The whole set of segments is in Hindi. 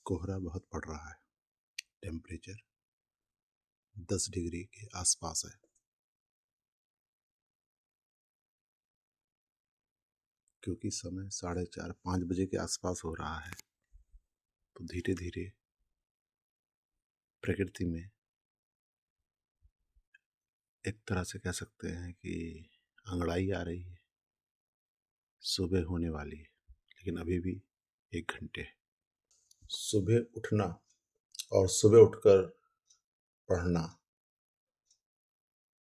कोहरा बहुत पड़ रहा है। टेम्परेचर 10 डिग्री के आसपास है। क्योंकि समय 4:30-5 बजे के आसपास हो रहा है, तो धीरे धीरे प्रकृति में एक तरह से कह सकते हैं कि अंगड़ाई आ रही है। सुबह होने वाली है, लेकिन अभी भी 1 घंटे है। सुबह उठना और सुबह उठकर पढ़ना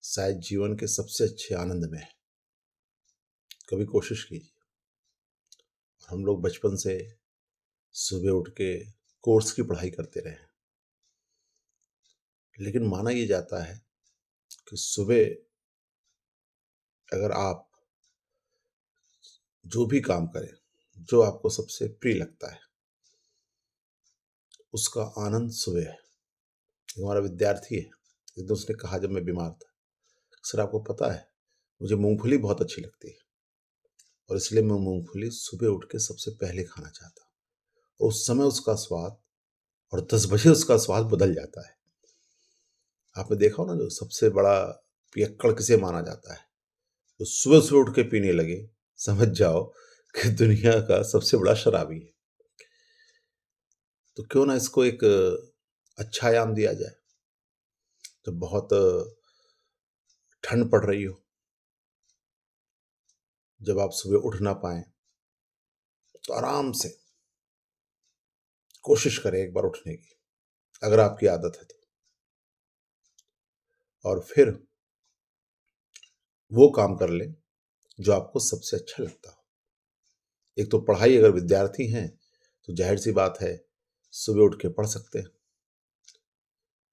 शायद जीवन के सबसे अच्छे आनंद में है। कभी कोशिश कीजिए। हम लोग बचपन से सुबह उठ के कोर्स की पढ़ाई करते रहे हैं, लेकिन माना ये जाता है कि सुबह अगर आप जो भी काम करें, जो आपको सबसे प्रिय लगता है, उसका आनंद सुबह है। हमारा विद्यार्थी है, एक दोस्त ने कहा जब मैं बीमार था, सर आपको पता है मुझे मूंगफली बहुत अच्छी लगती है और इसलिए मैं मूंगफली सुबह उठ के सबसे पहले खाना चाहता हूँ। और उस समय उसका स्वाद और 10 बजे उसका स्वाद बदल जाता है। आपने देखा हो ना, जो सबसे बड़ा पियक्कड़ किसे माना जाता है, तो सुबह सुबह उठ के पीने लगे, समझ जाओ कि दुनिया का सबसे बड़ा शराबी है। तो क्यों ना इसको एक अच्छा आयाम दिया जाए। तो बहुत ठंड पड़ रही हो, जब आप सुबह उठ ना पाए, तो आराम से कोशिश करें एक बार उठने की, अगर आपकी आदत है तो। और फिर वो काम कर लें जो आपको सबसे अच्छा लगता हो। एक तो पढ़ाई, अगर विद्यार्थी हैं तो जाहिर सी बात है सुबह उठ के पढ़ सकते हैं।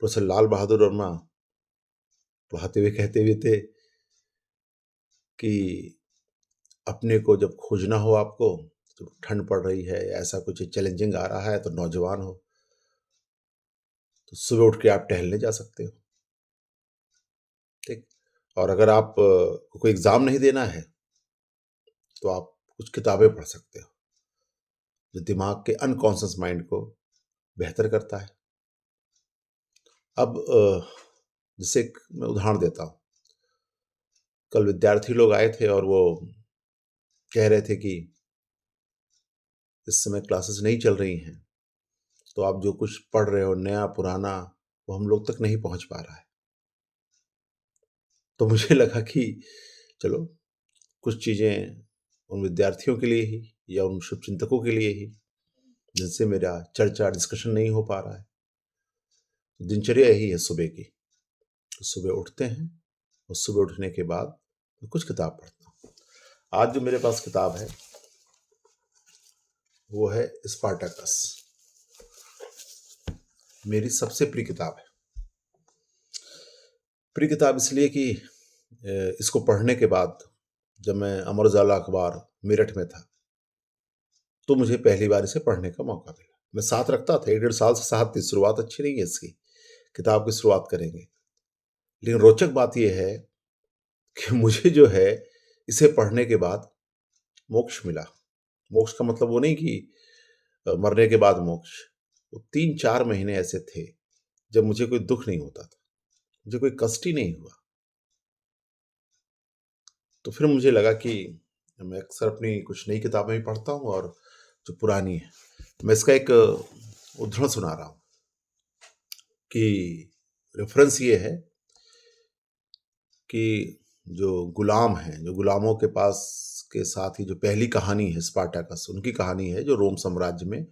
प्रोफेसर लाल बहादुर वर्मा पढ़ाते हुए कहते हुए थे कि अपने को जब खोजना हो आपको, तो ठंड पड़ रही है, ऐसा कुछ चैलेंजिंग आ रहा है, तो नौजवान हो तो सुबह उठ के आप टहलने जा सकते हो। ठीक। और अगर आप कोई एग्जाम नहीं देना है, तो आप कुछ किताबें पढ़ सकते हो, जो दिमाग के अनकॉन्शियस माइंड को बेहतर करता है। अब जैसे मैं उदाहरण देता हूँ। कल विद्यार्थी लोग आए थे और वो कह रहे थे कि इस समय क्लासेस नहीं चल रही हैं, तो आप जो कुछ पढ़ रहे हो नया पुराना, वो हम लोग तक नहीं पहुंच पा रहा है। तो मुझे लगा कि चलो कुछ चीज़ें उन विद्यार्थियों के लिए ही या उन शुभचिंतकों के लिए ही जिनसे मेरा चर्चा डिस्कशन नहीं हो पा रहा है। तो दिनचर्या यही है सुबह की। तो सुबह उठते हैं और सुबह उठने के बाद मैं कुछ किताब पढ़ता हूँ। आज जो मेरे पास किताब है वो है स्पार्टाकस। मेरी सबसे प्रिय किताब है। प्रिय किताब इसलिए कि इसको पढ़ने के बाद जब मैं अमर उजाला अखबार मेरठ में था, तो मुझे पहली बार इसे पढ़ने का मौका मिला। मैं साथ रखता था, 1 डेढ़ साल से साथ थी। शुरुआत अच्छी नहीं है इसकी, किताब की शुरुआत करेंगे, लेकिन रोचक बात यह है कि मुझे जो है इसे पढ़ने के बाद मोक्ष मिला। मोक्ष का मतलब वो नहीं कि मरने के बाद मोक्ष। वो 3-4 महीने ऐसे थे जब मुझे कोई दुख नहीं होता था, मुझे कोई कष्ट ही नहीं हुआ। तो फिर मुझे लगा कि मैं अक्सर अपनी कुछ नई किताबें भी पढ़ता हूँ और जो पुरानी है। मैं इसका एक उद्धरण सुना रहा हूँ कि रेफरेंस ये है कि जो गुलाम हैं, जो गुलामों के पास के साथ ही जो पहली कहानी है स्पार्टाकस, उनकी कहानी है जो रोम साम्राज्य में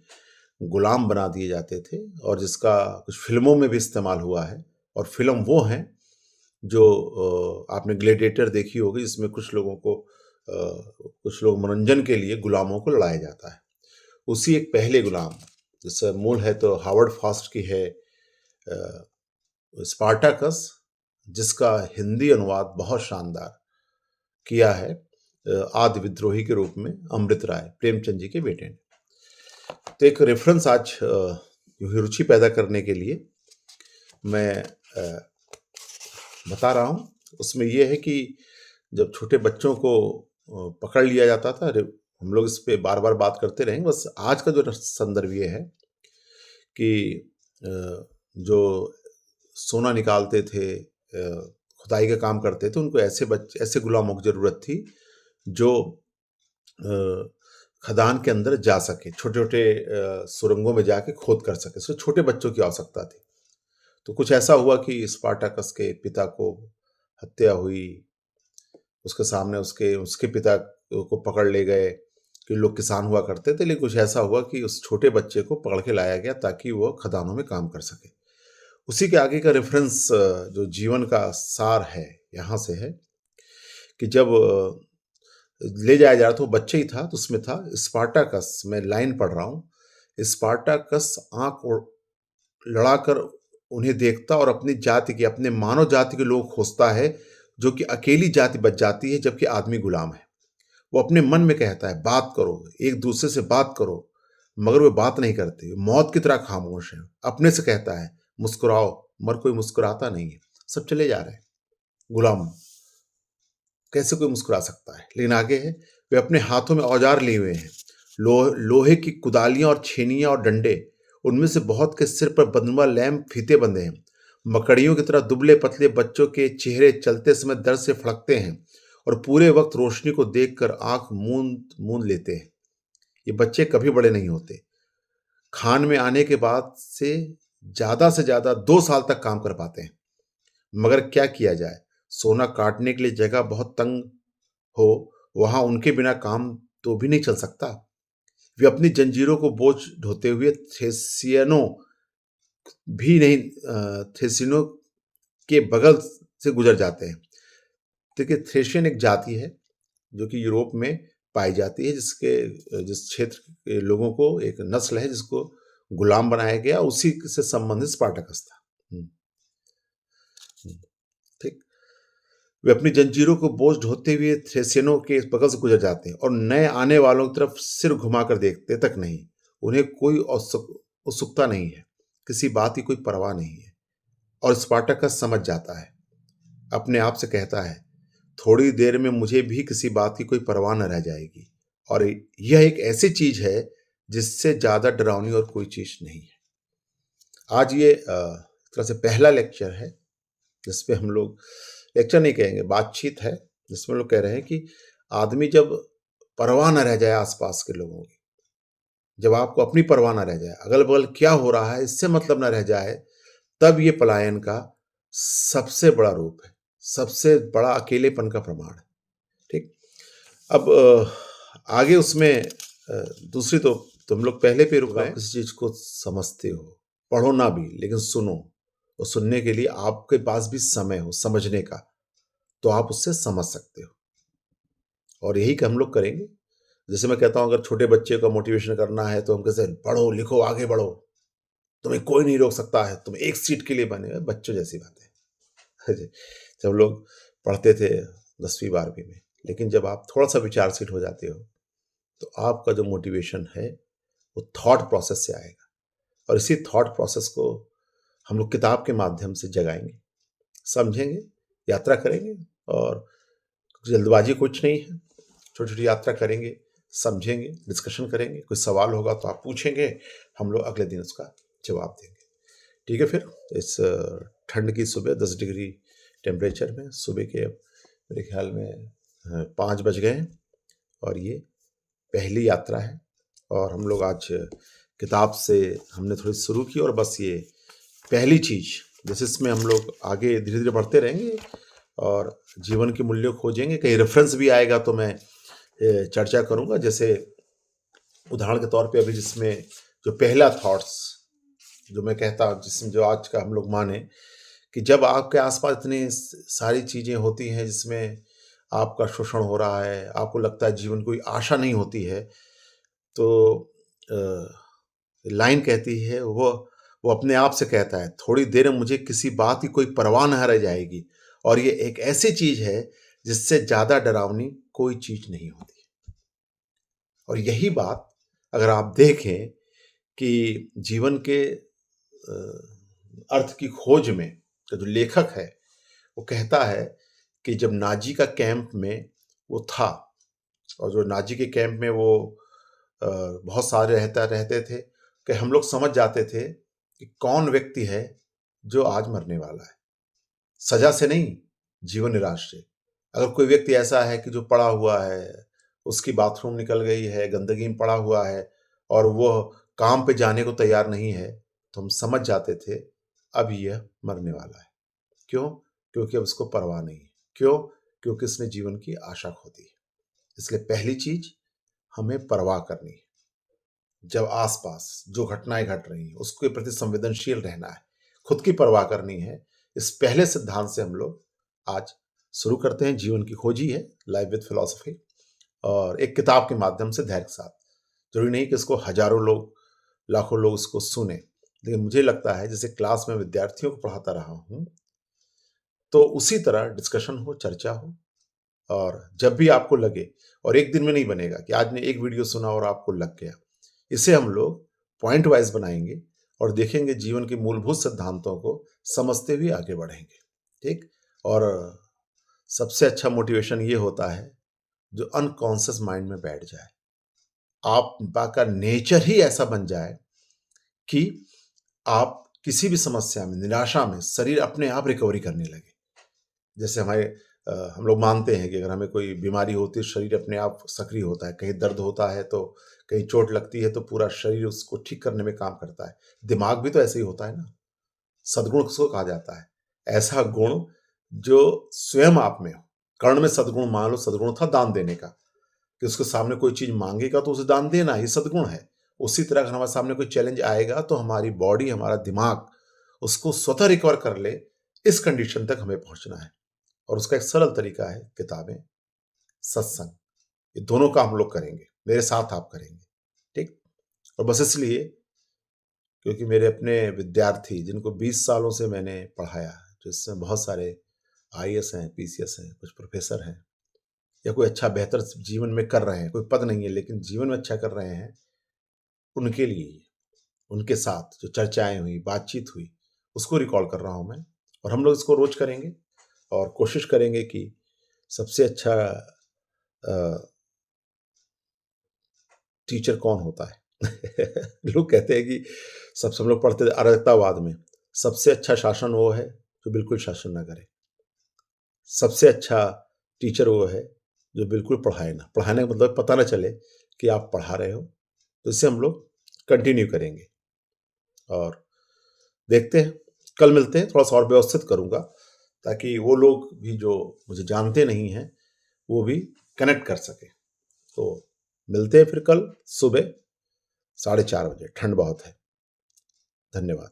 गुलाम बना दिए जाते थे और जिसका कुछ फिल्मों में भी इस्तेमाल हुआ है। और फिल्म वो हैं जो आपने ग्लैडिएटर देखी होगी, जिसमें कुछ लोगों को कुछ लोग मनोरंजन के लिए गुलामों को लड़ाया जाता है। उसी एक पहले गुलाम, जैसे मूल है तो हावर्ड फास्ट की है स्पार्टाकस, जिसका हिंदी अनुवाद बहुत शानदार किया है आदि विद्रोही के रूप में अमृत राय, प्रेमचंद जी के बेटे ने। तो एक रेफरेंस आज रुचि पैदा करने के लिए मैं बता रहा हूँ। उसमें यह है कि जब छोटे बच्चों को पकड़ लिया जाता था, हम लोग इस पे बार बार बात करते रहेंगे, बस आज का जो संदर्भ ये है कि जो सोना निकालते थे, खुदाई का काम करते थे, उनको ऐसे गुलामों की ज़रूरत थी जो खदान के अंदर जा सके, छोटे-छोटे सुरंगों में जाके खोद कर सके। सो छोटे बच्चों की आवश्यकता थी। तो कुछ ऐसा हुआ कि स्पार्टाकस के पिता को हत्या हुई, उसके सामने उसके पिता को पकड़ ले गए, कि लोग किसान हुआ करते थे, लेकिन कुछ ऐसा हुआ कि उस छोटे बच्चे को पकड़ के लाया गया ताकि वो खदानों में काम कर सके। उसी के आगे का रेफरेंस जो जीवन का सार है, यहाँ से है कि जब ले जाया जा रहा था, वो बच्चे ही था, तो उसमें था स्पार्टाकस, मैं लाइन पढ़ रहा हूँ, स्पार्टाकस आँख लड़ाकर उन्हें देखता और अपनी जाति के, अपने मानव जाति के लोग खोजता है, जो कि अकेली जाति बच जाती है जबकि आदमी गुलाम है। वो अपने मन में कहता है, बात करो, एक दूसरे से बात करो, मगर वे बात नहीं करते, मौत की तरह खामोश है। अपने से कहता है, मुस्कुराओ, मगर कोई मुस्कुराता नहीं है, सब चले जा रहे हैं। गुलाम, कैसे कोई मुस्कुरा सकता है? लेकिन आगे है, वे अपने हाथों में औजार लिए हुए हैं, लोहे की कुदालियां और छेनियां और डंडे, उनमें से बहुत के सिर पर बंधुआ लैंप फीते बंधे हैं। मकड़ियों की तरह दुबले पतले बच्चों के चेहरे चलते समय दर्द से फड़कते हैं और पूरे वक्त रोशनी को देखकर आंख मूंद मूंद लेते हैं। ये बच्चे कभी बड़े नहीं होते। खान में आने के बाद से ज्यादा 2 साल तक काम कर पाते हैं, मगर क्या किया जाए, सोना काटने के लिए जगह बहुत तंग हो, वहां उनके बिना काम तो भी नहीं चल सकता। वे अपनी जंजीरों को बोझ ढोते हुए थ्रेसियनों के बगल से गुजर जाते हैं। देखिए, थ्रेशियन एक जाति है जो कि यूरोप में पाई जाती है, जिस क्षेत्र के लोगों को, एक नस्ल है जिसको गुलाम बनाया गया, उसी से संबंधित स्पार्टकस था। ठीक। वे अपनी जंजीरों को बोझ ढोते हुए थ्रेसियनों के बगल से गुजर जाते हैं और नए आने वालों की तरफ सिर घुमाकर देखते तक नहीं। उन्हें कोई उत्सुकता नहीं है, किसी बात की कोई परवाह नहीं है। और स्पार्टकस समझ जाता है, अपने आप से कहता है, थोड़ी देर में मुझे भी किसी बात की कोई परवाह न रह जाएगी। और यह एक ऐसी चीज है जिससे ज्यादा डरावनी और कोई चीज नहीं है। आज ये एक तरह से पहला लेक्चर है जिसपे हम लोग, लेक्चर नहीं कहेंगे, बातचीत है, जिसमें लोग कह रहे हैं कि आदमी जब परवाह न रह जाए आसपास के लोगों की, जब आपको अपनी परवाह न रह जाए, अगल बगल क्या हो रहा है इससे मतलब न रह जाए, तब ये पलायन का सबसे बड़ा रूप है, सबसे बड़ा अकेलेपन का प्रमाण है। ठीक। अब आगे उसमें दूसरी तो तुम लोग पहले पे रुक रहे हैं, किसी चीज को समझते हो, पढ़ो ना भी, लेकिन सुनो, और सुनने के लिए आपके पास भी समय हो समझने का, तो आप उससे समझ सकते हो। और यही हम लोग करेंगे। जैसे मैं कहता हूं, अगर छोटे बच्चे का मोटिवेशन करना है तो हम कैसे, पढ़ो लिखो आगे बढ़ो, तुम्हें कोई नहीं रोक सकता है, तुम एक सीट के लिए बने, बच्चों जैसी बात है। जब लोग पढ़ते थे 10वीं 12वीं में, लेकिन जब आप थोड़ा सा विचारशील हो जाते हो तो आपका जो मोटिवेशन है वो थॉट प्रोसेस से आएगा, और इसी थॉट प्रोसेस को हम लोग किताब के माध्यम से जगाएंगे, समझेंगे, यात्रा करेंगे। और जल्दबाजी कुछ नहीं है, छोटी छोटी यात्रा करेंगे, समझेंगे, डिस्कशन करेंगे, कोई सवाल होगा तो आप पूछेंगे, हम लोग अगले दिन उसका जवाब देंगे। ठीक है। फिर इस ठंड की सुबह 10 डिग्री टेम्परेचर में, सुबह के मेरे ख्याल में 5 बज गए हैं, और ये पहली यात्रा है। और हम लोग आज किताब से हमने थोड़ी शुरू की, और बस ये पहली चीज, जैसे इसमें हम लोग आगे धीरे धीरे बढ़ते रहेंगे और जीवन के मूल्य खोजेंगे। कहीं रेफरेंस भी आएगा तो मैं चर्चा करूंगा। जैसे उदाहरण के तौर पे अभी जिसमें जो पहला थॉट्स जो मैं कहता, जिसमें जो आज का हम लोग माने कि जब आपके आसपास इतनी सारी चीजें होती हैं जिसमें आपका शोषण हो रहा है, आपको लगता है जीवन कोई आशा नहीं होती है, तो लाइन कहती है, वो अपने आप से कहता है, थोड़ी देर में मुझे किसी बात की कोई परवाह न रह जाएगी, और ये एक ऐसी चीज है जिससे ज्यादा डरावनी कोई चीज नहीं होती। और यही बात अगर आप देखें कि जीवन के अर्थ की खोज में जो लेखक है वो कहता है कि जब नाजी का कैंप में वो था, और जो नाजी के कैंप में वो बहुत सारे रहते थे, कि हम लोग समझ जाते थे कि कौन व्यक्ति है जो आज मरने वाला है, सजा से नहीं, जीवन निराश से। अगर कोई व्यक्ति ऐसा है कि जो पड़ा हुआ है, उसकी बाथरूम निकल गई है, गंदगी में पड़ा हुआ है और वो काम पे जाने को तैयार नहीं है, तो हम समझ जाते थे अब यह मरने वाला है। क्यों? क्योंकि अब उसको परवाह नहीं है। क्यों? क्योंकि उसने जीवन की आशा खो दी है। इसलिए पहली चीज हमें परवाह करनी है। जब आसपास जो घटनाएं घट रही हैं उसके प्रति संवेदनशील रहना है, खुद की परवाह करनी है। इस पहले सिद्धांत से हम लोग आज शुरू करते हैं। जीवन की खोजी है लाइफ विद फिलॉसफी, और एक किताब के माध्यम से धैर्य के साथ। जरूरी नहीं कि इसको हजारों लोग, लाखों लोग इसको सुने, लेकिन मुझे लगता है जैसे क्लास में विद्यार्थियों को पढ़ाता रहा हूं, तो उसी तरह डिस्कशन हो, चर्चा हो। और जब भी आपको लगे, और एक दिन में नहीं बनेगा कि आज ने एक वीडियो सुना और आपको लग गया, इसे हम लोग पॉइंट वाइज बनाएंगे और देखेंगे, जीवन के मूलभूत सिद्धांतों को समझते हुए आगे बढ़ेंगे। ठीक? और सबसे अच्छा मोटिवेशन ये होता है जो अनकॉन्शियस माइंड में बैठ जाए, आपका नेचर ही ऐसा बन जाए कि आप किसी भी समस्या में, निराशा में, शरीर अपने आप रिकवरी करने लगे। जैसे हम लोग मानते हैं कि अगर हमें कोई बीमारी होती है, शरीर अपने आप सक्रिय होता है। कहीं दर्द होता है तो, कहीं चोट लगती है तो पूरा शरीर उसको ठीक करने में काम करता है। दिमाग भी तो ऐसे ही होता है ना। सद्गुण किसको कहा जाता है? ऐसा गुण जो स्वयं आप में हो। कर्ण में सद्गुण, मान लो सद्गुण था दान देने का, कि उसके सामने कोई चीज मांगेगा तो उसे दान देना, ये सद्गुण है। उसी तरह अगर हमारे सामने कोई चैलेंज आएगा तो हमारी बॉडी, हमारा दिमाग उसको स्वतः रिकवर कर ले, इस कंडीशन तक हमें पहुंचना है। और उसका एक सरल तरीका है किताबें, सत्संग। ये दोनों का हम लोग करेंगे, मेरे साथ आप करेंगे। ठीक? और बस इसलिए क्योंकि मेरे अपने विद्यार्थी जिनको 20 सालों से मैंने पढ़ाया, जिसमें बहुत सारे आईएएस हैं, पीसीएस हैं, कुछ प्रोफेसर हैं, या कोई अच्छा बेहतर जीवन में कर रहे हैं, कोई पद नहीं है लेकिन जीवन में अच्छा कर रहे हैं, उनके लिए, उनके साथ जो चर्चाएं हुई, बातचीत हुई, उसको रिकॉल कर रहा हूं मैं। और हम लोग इसको रोज करेंगे और कोशिश करेंगे कि सबसे अच्छा टीचर कौन होता है? लोग कहते हैं कि सब लोग पढ़ते थे अराजकतावाद में, सबसे अच्छा शासन वो है जो बिल्कुल शासन ना करे। सबसे अच्छा टीचर वो है जो बिल्कुल पढ़ाए ना। पढ़ाने का मतलब पता ना चले कि आप पढ़ा रहे हो। तो इससे हम लोग कंटिन्यू करेंगे और देखते हैं। कल मिलते हैं, थोड़ा सा और व्यवस्थित करूंगा ताकि वो लोग भी जो मुझे जानते नहीं हैं वो भी कनेक्ट कर सके। तो मिलते हैं फिर कल सुबह 4:30 बजे। ठंड बहुत है। धन्यवाद।